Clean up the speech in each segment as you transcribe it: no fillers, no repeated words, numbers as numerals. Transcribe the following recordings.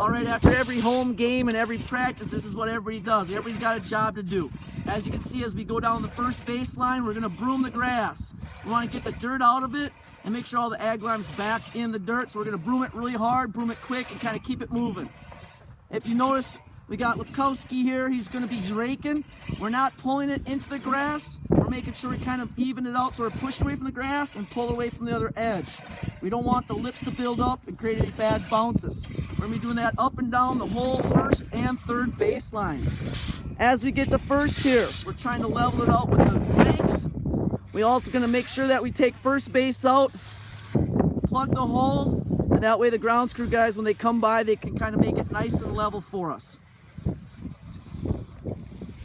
All right, after every home game and every practice, this is what everybody does. Everybody's got a job to do. As you can see, as we go down the first baseline, we're gonna broom the grass. We wanna get the dirt out of it and make sure all the ag lime's back in the dirt. So we're gonna broom it really hard, broom it quick, and kind of keep it moving. If you notice, we got Lipkowski here. He's gonna be draking. We're not pulling it into the grass. We're making sure we kind of even it out so we're pushing away from the grass and pull away from the other edge. We don't want the lips to build up and create any bad bounces. We're gonna be doing that up and down the whole first and third baselines. As we get to first here, we're trying to level it out with the rakes. We also gonna make sure that we take first base out, plug the hole, and that way the grounds crew guys, when they come by, they can kind of make it nice and level for us.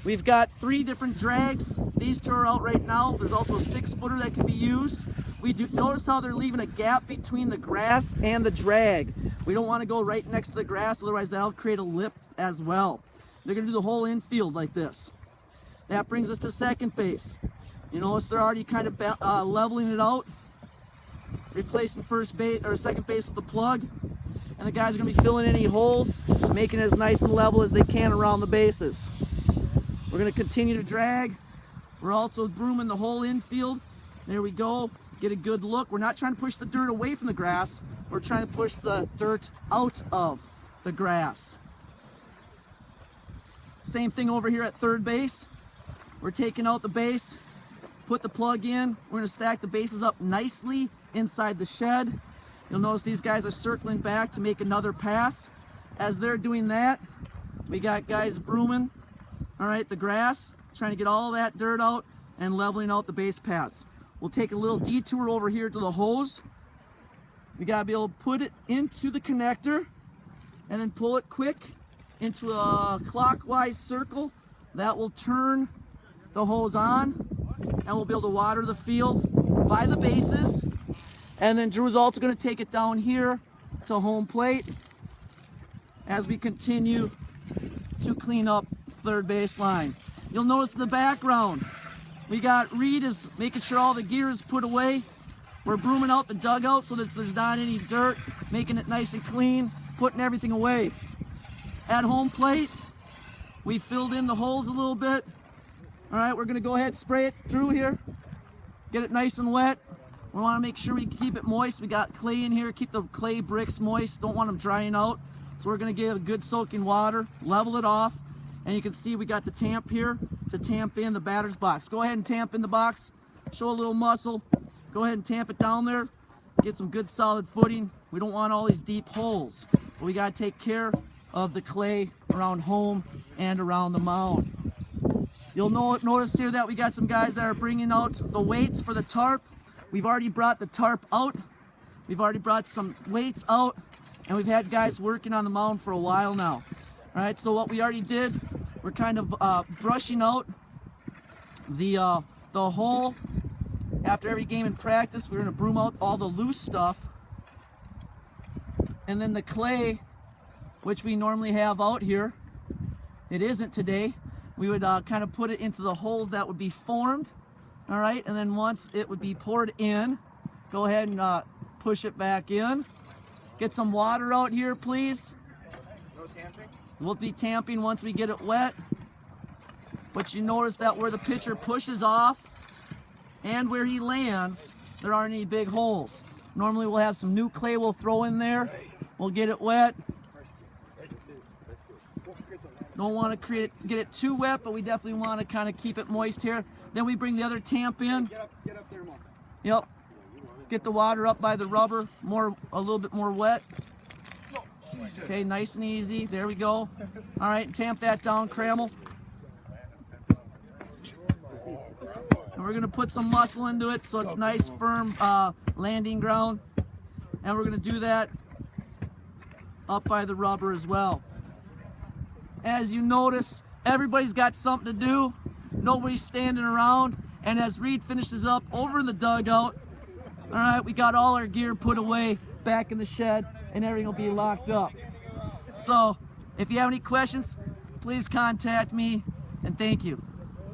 We've got 3 different drags. These 2 are out right now. There's also a 6-footer that can be used. We do notice how they're leaving a gap between the grass and the drag. We don't want to go right next to the grass, otherwise that'll create a lip as well. They're gonna do the whole infield like this. That brings us to second base. You notice they're already kind of leveling it out, replacing first base or second base with the plug, and the guys are gonna be filling any holes, making it as nice and level as they can around the bases. We're gonna continue to drag. We're also brooming the whole infield. There we go. Get a good look. We're not trying to push the dirt away from the grass. We're trying to push the dirt out of the grass. Same thing over here at third base. We're taking out the base, put the plug in. We're gonna stack the bases up nicely inside the shed. You'll notice these guys are circling back to make another pass. As they're doing that, we got guys brooming, all right, the grass, trying to get all that dirt out and leveling out the base paths. We'll take a little detour over here to the hose. We gotta be able to put it into the connector and then pull it quick into a clockwise circle. That will turn the hose on and we'll be able to water the field by the bases. And then Drew's also gonna take it down here to home plate as we continue to clean up third baseline. You'll notice in the background, we got Reed is making sure all the gear is put away. We're brooming out the dugout so that there's not any dirt, making it nice and clean, putting everything away. At home plate, we filled in the holes a little bit. All right, we're gonna go ahead and spray it through here. Get it nice and wet. We wanna make sure we keep it moist. We got clay in here, keep the clay bricks moist, don't want them drying out. So we're gonna give a good soaking water, level it off, and you can see we got the tamp here to tamp in the batter's box. Go ahead and tamp in the box, show a little muscle. Go ahead and tamp it down there, get some good solid footing. We don't want all these deep holes, but we gotta take care of the clay around home and around the mound. You'll notice here that we got some guys that are bringing out the weights for the tarp. We've already brought the tarp out. We've already brought some weights out, and we've had guys working on the mound for a while now. All right, so what we already did, we're kind of brushing out the hole. After every game in practice, we're gonna broom out all the loose stuff. And then the clay, which we normally have out here, it isn't today. We would kind of put it into the holes that would be formed, all right? And then once it would be poured in, go ahead and push it back in. Get some water out here, please. No tamping? We'll be tamping once we get it wet. But you notice that where the pitcher pushes off and where he lands, there aren't any big holes. Normally we'll have some new clay we'll throw in there. We'll get it wet. Don't want to get it too wet, but we definitely want to kind of keep it moist here. Then we bring the other tamp in. Get up there, Mom. Yep. Get the water up by the rubber, a little bit more wet. Okay, nice and easy. There we go. All right, tamp that down, Crammel. And we're gonna put some muscle into it so it's nice, firm landing ground. And we're gonna do that up by the rubber as well. As you notice, everybody's got something to do. Nobody's standing around. And as Reed finishes up over in the dugout, all right, we got all our gear put away back in the shed and everything will be locked up. So if you have any questions, please contact me and thank you.